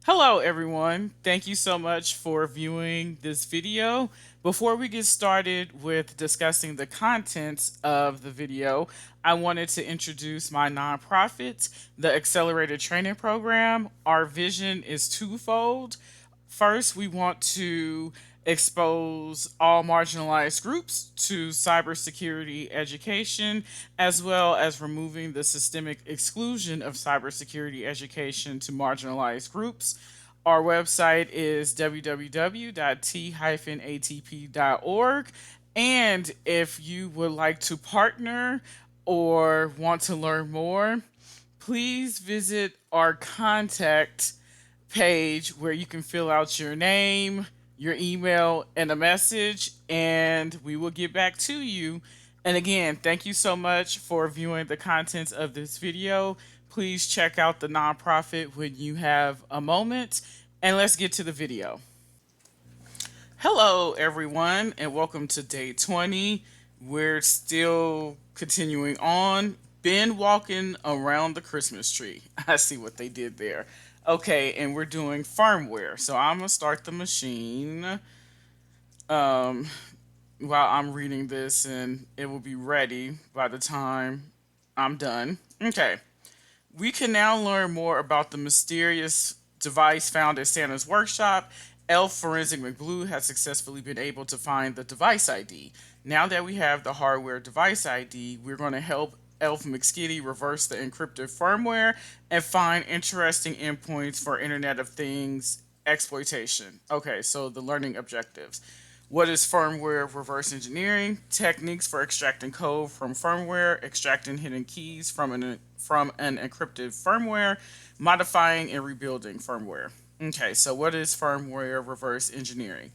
Hello everyone, thank you so much for viewing this video. Before we get started with discussing the contents of the video, I wanted to introduce my nonprofit, the Accelerated Training Program. Our vision is twofold. First, we want to expose all marginalized groups to cybersecurity education, as well as removing the systemic exclusion of cybersecurity education to marginalized groups. Our website is www.t-atp.org. And if you would like to partner or want to learn more, please visit our contact page where you can fill out your name, your email, and a message, and we will get back to you. And again, thank you so much for viewing the contents of this video. Please check out the nonprofit when you have a moment, and let's get to the video. Hello, everyone, and welcome to day 20. We're still continuing on. Been walking around the Christmas tree. I see what they did there. Okay, and we're doing firmware. So I'm going to start the machine um, while I'm reading this, and it will be ready by the time I'm done. Okay, we can now learn more about the mysterious device found at Santa's workshop. Elf Forensic McBlue has successfully been able to find the device ID. Now that we have the hardware device ID, we're going to help Elf McSkitty reverse the encrypted firmware and find interesting endpoints for Internet of Things exploitation. Okay, so the learning objectives. What is firmware reverse engineering? Techniques for extracting code from firmware, extracting hidden keys from an encrypted firmware, modifying and rebuilding firmware. Okay, so what is firmware reverse engineering?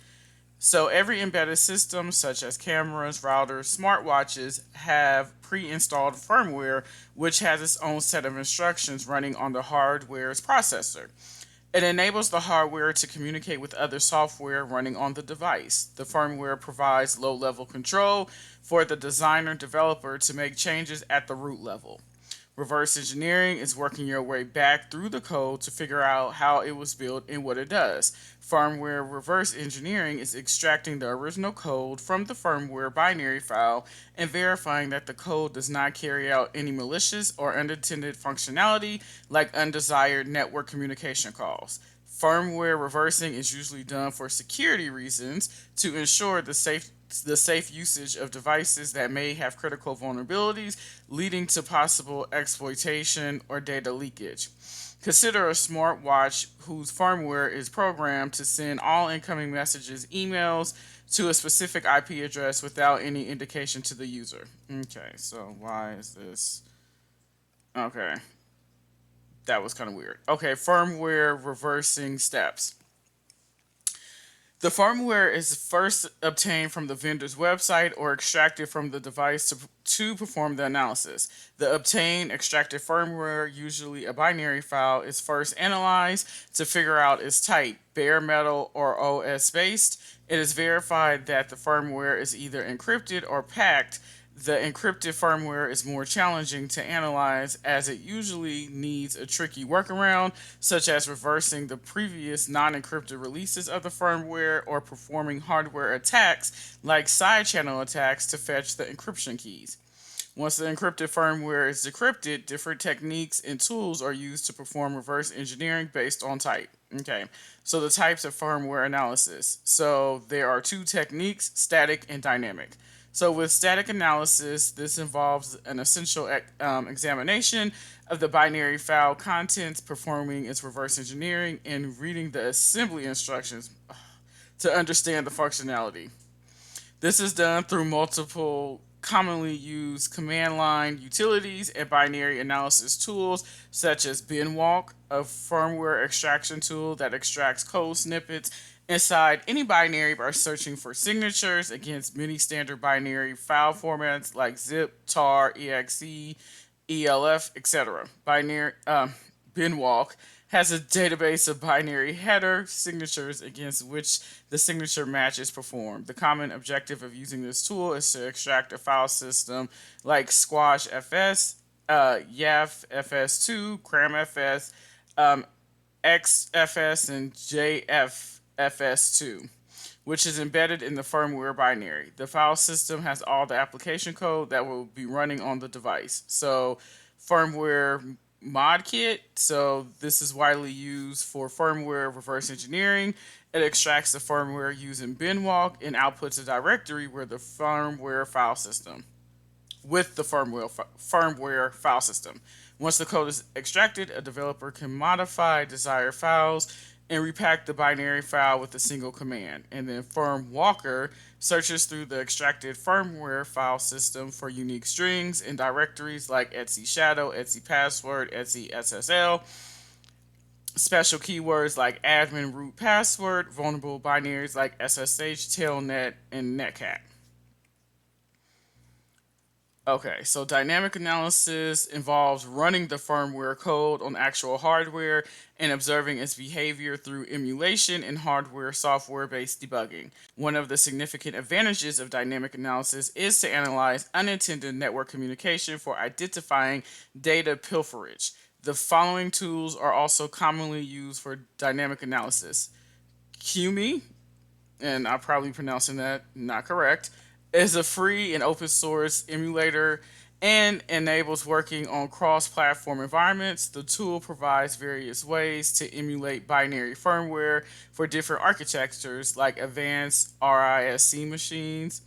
So every embedded system, such as cameras, routers, smartwatches, have pre-installed firmware, which has its own set of instructions running on the hardware's processor. It enables the hardware to communicate with other software running on the device. The firmware provides low-level control for the designer developer to make changes at the root level. Reverse engineering is working your way back through the code to figure out how it was built and what it does. Firmware reverse engineering is extracting the original code from the firmware binary file and verifying that the code does not carry out any malicious or unintended functionality like undesired network communication calls. Firmware reversing is usually done for security reasons to ensure the safe usage of devices that may have critical vulnerabilities, leading to possible exploitation or data leakage. Consider a smartwatch whose firmware is programmed to send all incoming messages, emails to a specific IP address without any indication to the user. Okay, so why is this? Okay, that was kind of weird. Okay, firmware reversing steps. The firmware is first obtained from the vendor's website or extracted from the device to perform the analysis. The obtained extracted firmware, usually a binary file, is first analyzed to figure out its type, bare metal or OS based. It is verified that the firmware is either encrypted or packed. The encrypted firmware is more challenging to analyze as it usually needs a tricky workaround, such as reversing the previous non encrypted releases of the firmware or performing hardware attacks like side channel attacks to fetch the encryption keys. Once the encrypted firmware is decrypted, different techniques and tools are used to perform reverse engineering based on type. Okay, so the types of firmware analysis. So there are two techniques, static and dynamic. So with static analysis, this involves an essential examination of the binary file contents, performing its reverse engineering, and reading the assembly instructions to understand the functionality. This is done through multiple commonly used command line utilities and binary analysis tools such as Binwalk, a firmware extraction tool that extracts code snippets inside any binary by searching for signatures against many standard binary file formats like zip, tar, exe, elf, etc. Binwalk has a database of binary header signatures against which the signature match is performed. The common objective of using this tool is to extract a file system like Squash FS, YAF FS2, CramFS, um, XFS and JFFS2, which is embedded in the firmware binary. The file system has all the application code that will be running on the device. So, firmware mod kit. So, this is widely used for firmware reverse engineering. It extracts the firmware using binwalk and outputs a directory where the firmware file system with the firmware file system. Once the code is extracted, a developer can modify desired files and repack the binary file with a single command. And then FirmWalker searches through the extracted firmware file system for unique strings and directories like Etsy Shadow, Etsy Password, Etsy SSL, special keywords like admin root password, vulnerable binaries like SSH, Telnet, and Netcat. Okay, so dynamic analysis involves running the firmware code on actual hardware and observing its behavior through emulation and hardware software based debugging. One of the significant advantages of dynamic analysis is to analyze unintended network communication for identifying data pilferage. The following tools are also commonly used for dynamic analysis: QME, and I'm probably pronouncing that not correct, is a free and open source emulator and enables working on cross platform environments. The tool provides various ways to emulate binary firmware for different architectures like advanced RISC machines,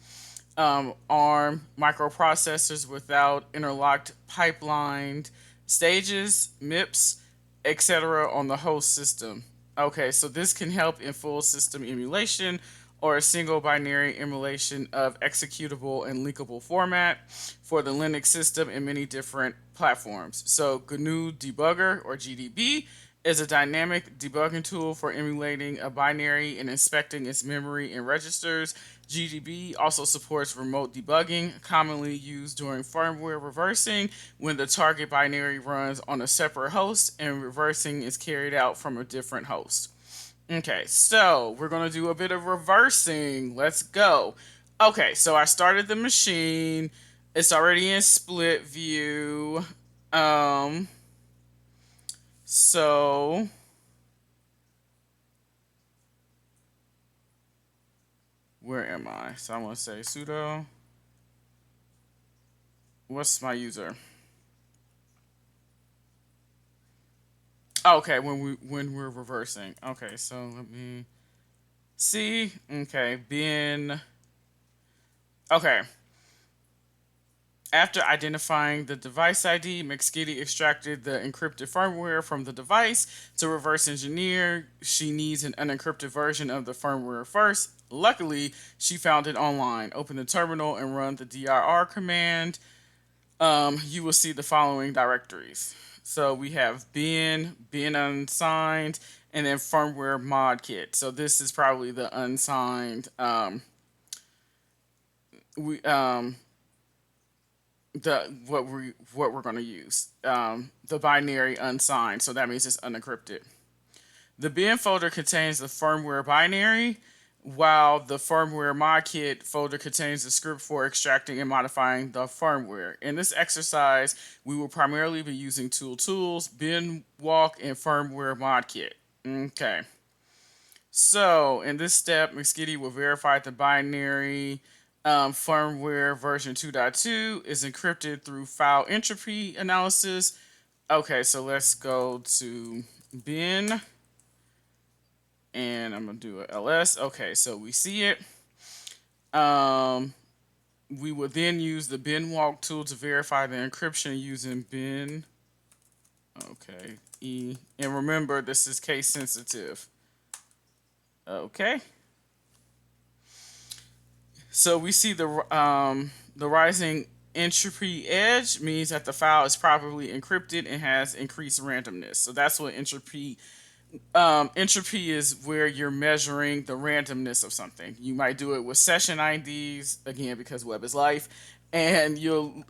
ARM microprocessors without interlocked pipelined stages, MIPS, etc. on the host system. Okay, so this can help in full system emulation or a single binary emulation of executable and linkable format for the Linux system in many different platforms. So GNU Debugger or GDB is a dynamic debugging tool for emulating a binary and inspecting its memory and registers. GDB also supports remote debugging, commonly used during firmware reversing when the target binary runs on a separate host and reversing is carried out from a different host. Okay, so we're going to do a bit of reversing. Let's go. Okay, so I started the machine. It's already in split view. Um, so where am I? So I'm going to say sudo. What's my user? Okay, when we're reversing. Okay, so let me see. Okay, bin. Okay, after identifying the device ID, McSkitty extracted the encrypted firmware from the device. To reverse engineer, she needs an unencrypted version of the firmware first. Luckily, she found it online. Open the terminal and run the dir command. You will see the following directories. So we have bin unsigned, and then firmware mod kit. So this is probably the unsigned. We the what we're going to use. The binary unsigned, so that means it's unencrypted. The bin folder contains the firmware binary, while the firmware mod kit folder contains the script for extracting and modifying the firmware. In this exercise, we will primarily be using tools, binwalk, and firmware mod kit. Okay. So in this step, McSkitty will verify the binary firmware version 2.2 is encrypted through file entropy analysis. Okay, so let's go to bin and I'm gonna do a ls. Okay, so we see it. Um, we will then use the binwalk tool to verify the encryption using bin. Okay, and remember this is case sensitive. Okay. So we see the rising entropy edge means that the file is properly encrypted and has increased randomness. So that's what entropy is, where you're measuring the randomness of something. You might do it with session IDs again because web is life, and you'll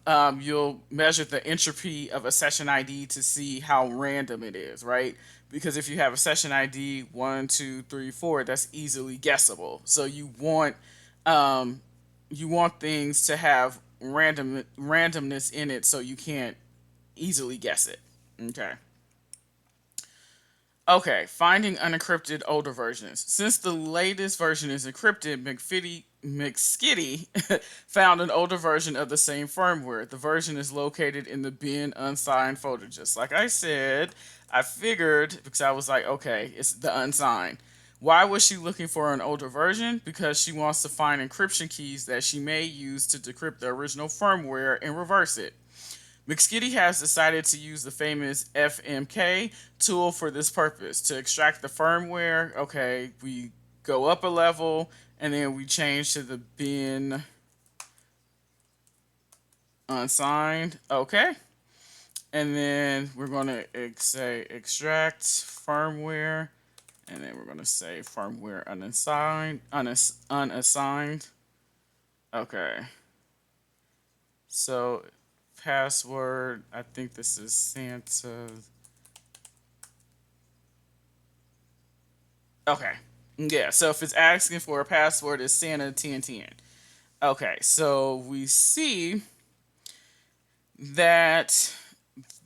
measure the entropy of a session ID to see how random it is, right? Because if you have a session ID 1, 2, 3, 4, that's easily guessable. So um, you want things to have randomness in it, so you can't easily guess it. Okay. Okay, finding unencrypted older versions. Since the latest version is encrypted, McSkitty found an older version of the same firmware. The version is located in the bin unsigned folder. Just like I said, I figured because I was like, okay, it's the unsigned. Why was she looking for an older version? Because she wants to find encryption keys that she may use to decrypt the original firmware and reverse it. McSkitty has decided to use the famous FMK tool for this purpose to extract the firmware. Okay, we go up a level and then we change to the bin unsigned. Okay, and then we're going to say extract firmware, and then we're going to say firmware unassigned. Okay, so password. I think this is Santa. Okay. Yeah, so if it's asking for a password, it's Santa 1010. Okay, so we see that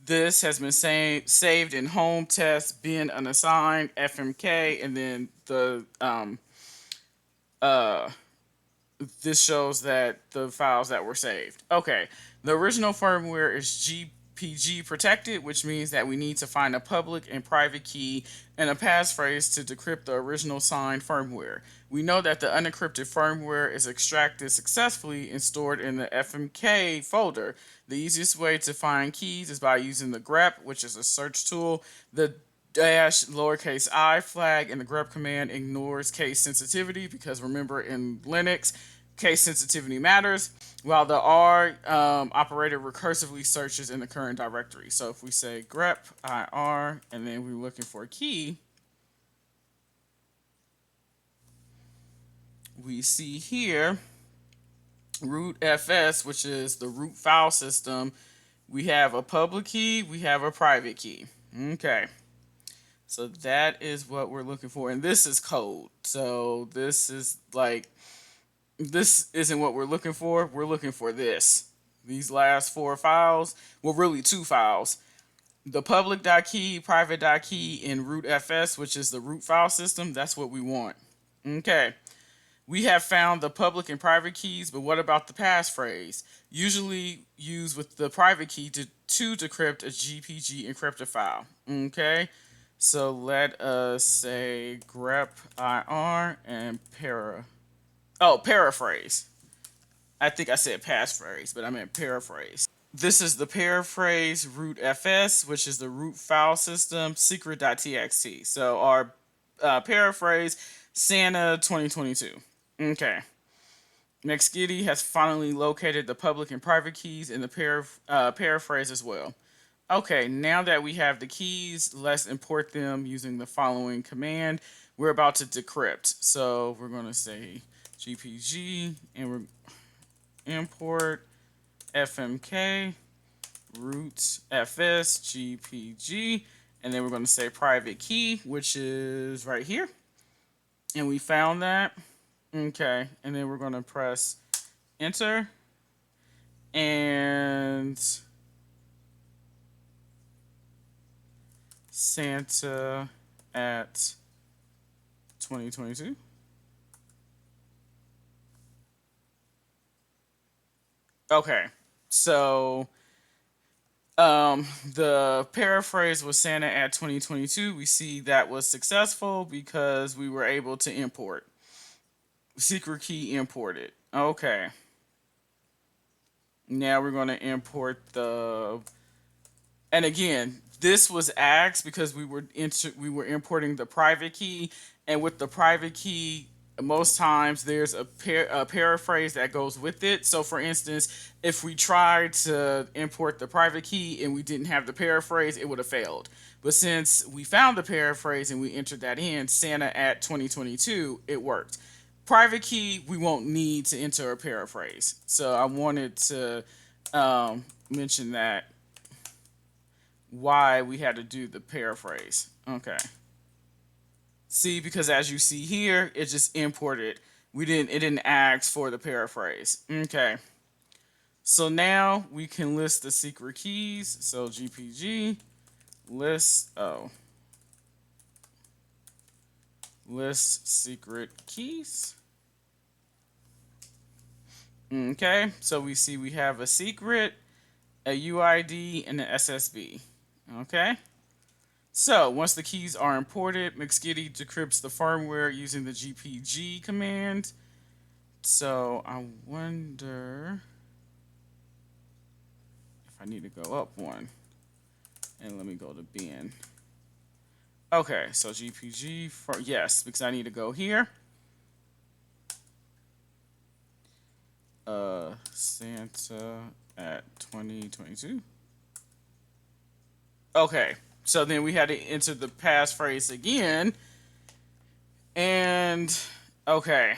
this has been saved in home test bin unassigned FMK, and then the uh this shows that the files that were saved. Okay, the original firmware is GPG protected, which means that we need to find a public and private key and a passphrase to decrypt the original signed firmware. We know that the unencrypted firmware is extracted successfully and stored in the FMK folder. The easiest way to find keys is by using the grep, which is a search tool. The dash lowercase I flag in the grep command ignores case sensitivity because remember in Linux, case sensitivity matters, while the R operator recursively searches in the current directory. So if we say grep IR and then we're looking for a key, we see here root FS, which is the root file system. We have a public key, we have a private key. Okay. So that is what we're looking for. And this is code. So this is like, this isn't what we're looking for. We're looking for this. These last four files, well, really two files. The public.key, private.key, and rootfs, which is the root file system. That's what we want. Okay. We have found the public and private keys, but what about the passphrase? Usually used with the private key to decrypt a GPG encrypted file. Okay. So let us say grep IR and paraphrase. I think I said passphrase, but I meant paraphrase. This is the paraphrase root FS, which is the root file system secret.txt. So our paraphrase Santa 2022. Okay. McSkitty has finally located the public and private keys in the paraphrase as well. Okay, now that we have the keys, let's import them using the following command. We're about to decrypt. So we're going to say GPG and we're import FMK root FS GPG, and then we're going to say private key, which is right here. And we found that. Okay, and then we're going to press enter and Santa at 2022. Okay, so the paraphrase was Santa at 2022. We see that was successful because we were able to import. Secret key imported. Okay. Now we're going to import the, and again, this was asked because we were importing the private key, and with the private key, most times there's a paraphrase that goes with it. So for instance, if we tried to import the private key and we didn't have the paraphrase, it would have failed. But since we found the paraphrase and we entered that in, Santa at 2022, it worked. Private key, we won't need to enter a paraphrase. So I wanted to mention that why we had to do the paraphrase. Okay. See, because as you see here, it just imported. It didn't ask for the paraphrase. Okay. So now we can list the secret keys. So GPG list, List secret keys. Okay, so we see we have a secret, a UID, and an SSB. Okay, so once the keys are imported, McSkitty decrypts the firmware using the GPG command. So I wonder if I need to go up one. And let me go to bin. Okay, so GPG for yes, because I need to go here. Santa at 2022. Okay, so then we had to enter the passphrase again. And okay,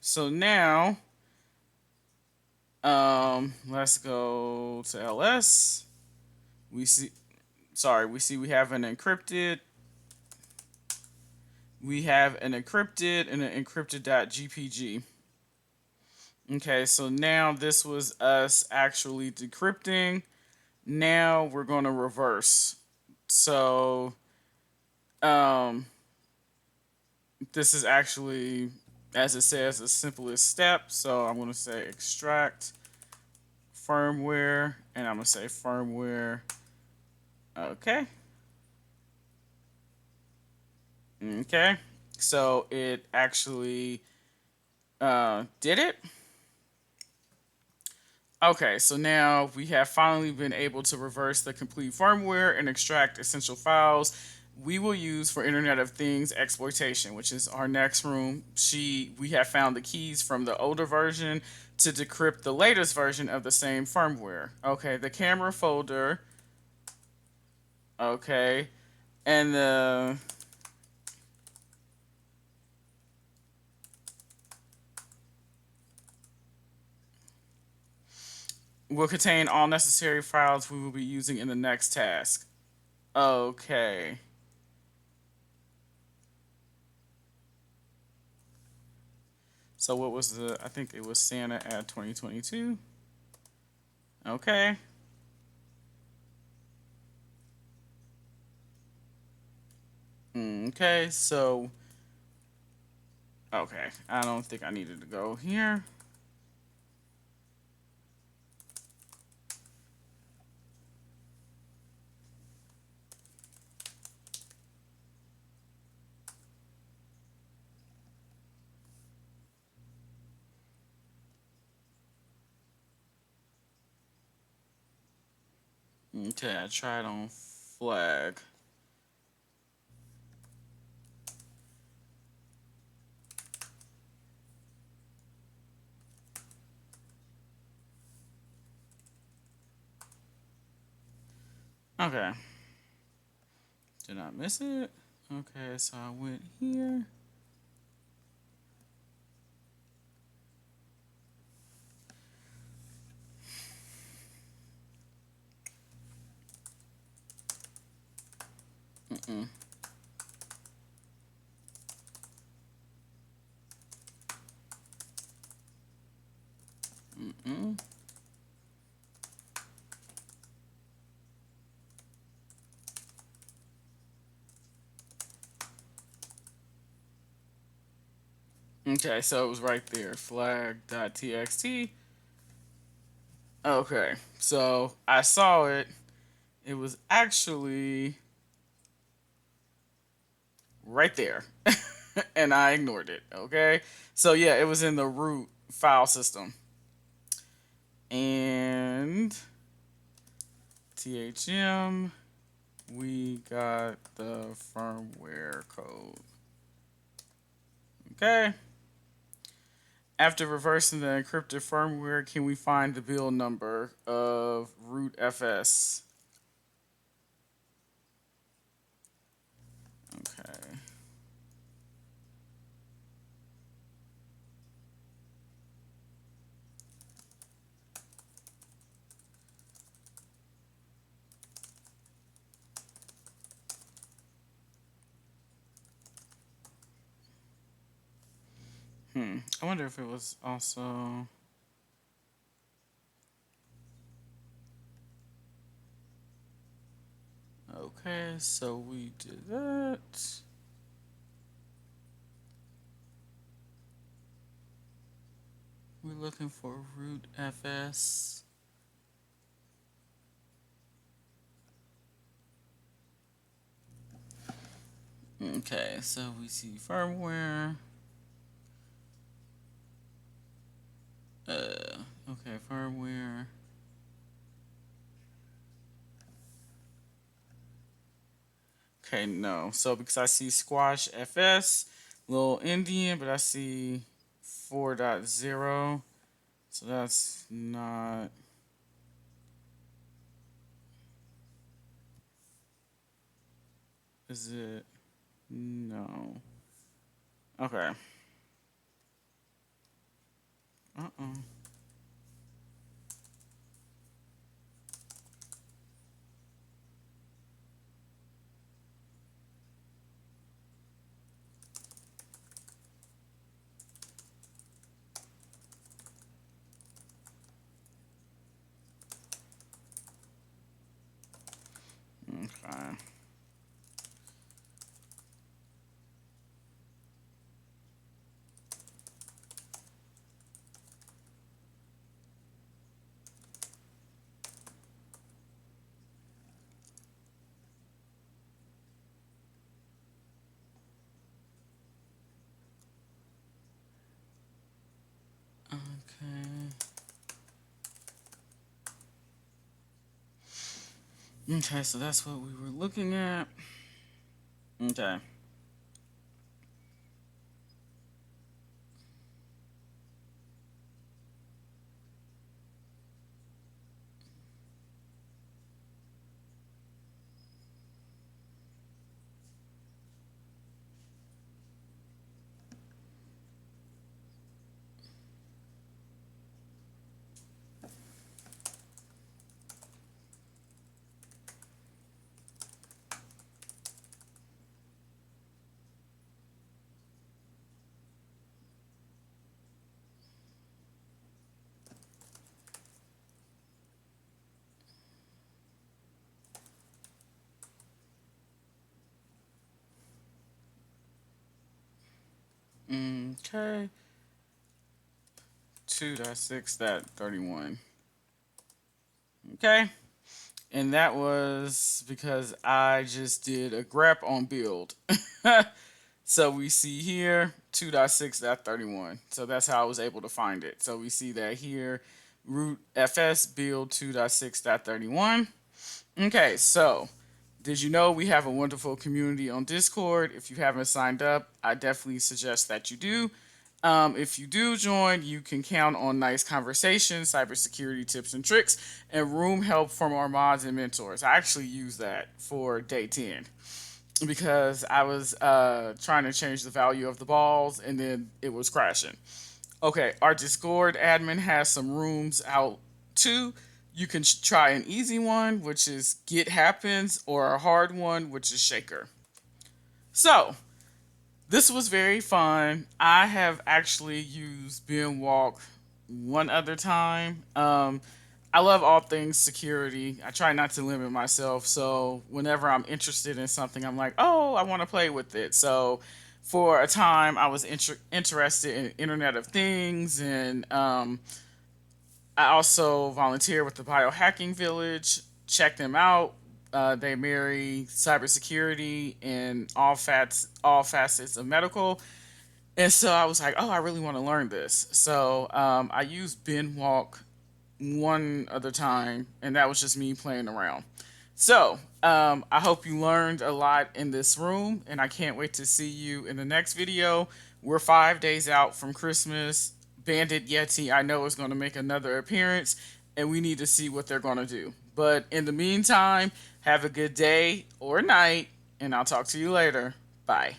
so now let's go to LS. We see we have an encrypted and an encrypted.gpg. Okay, so now this was us actually decrypting. Now we're going to reverse. So um this is actually, as it says, the simplest step. So I'm going to say extract firmware, and I'm going to say firmware. Okay. Okay. So it actually did it. Okay, so now we have finally been able to reverse the complete firmware and extract essential files we will use for Internet of Things exploitation, which is our next room. We have found the keys from the older version to decrypt the latest version of the same firmware. Okay, the camera folder. Okay, and the will contain all necessary files we will be using in the next task. Okay. So what was I think it was Santa at 2022. Okay. Okay, so okay, I don't think I needed to go here. Okay, I tried on flag. Okay. Did I miss it? Okay, so I went here. Mm-mm. Mm-mm. Okay, so it was right there. Flag.txt. Okay, so I saw it. It was actually right there. And I ignored it. Okay, so yeah, it was in the root file system. And THM, we got the firmware code. Okay. After reversing the encrypted firmware, can we find the build number of root FS? Okay. I wonder if it was also. Okay, so we did that. looking for root FS. Okay, so we see firmware. Okay, firmware. Okay, no. So because I see Squash FS, little Indian, but I see 4.0. So that's not. Is it? No. Okay. Uh-uh. Okay. Okay. Okay, so that's what we were looking at. Okay. Okay. 2.6.31. Okay. And that was because I just did a grep on build. So we see here 2.6.31. So that's how I was able to find it. So we see that here, root FS build 2.6.31. Okay, so did you know we have a wonderful community on Discord? If you haven't signed up, I definitely suggest that you do. If you do join, you can count on nice conversations, cybersecurity tips and tricks, and room help from our mods and mentors. I actually use that for day 10 because I was trying to change the value of the balls and then it was crashing. Okay, our Discord admin has some rooms out too. You can try an easy one, which is Get Happens, or a hard one, which is Shaker. So, this was very fun. I have actually used Binwalk one other time. I love all things security. I try not to limit myself. So whenever I'm interested in something, I'm like, oh, I want to play with it. So for a time, I was interested in Internet of Things, and I also volunteer with the Biohacking Village. Check them out. They marry cybersecurity and all facets of medical. And so I was like, oh, I really want to learn this. So I used Binwalk one other time, and that was just me playing around. So I hope you learned a lot in this room, and I can't wait to see you in the next video. We're 5 days out from Christmas. Bandit Yeti, I know, is going to make another appearance, and we need to see what they're going to do. But in the meantime, have a good day or night, and I'll talk to you later. Bye.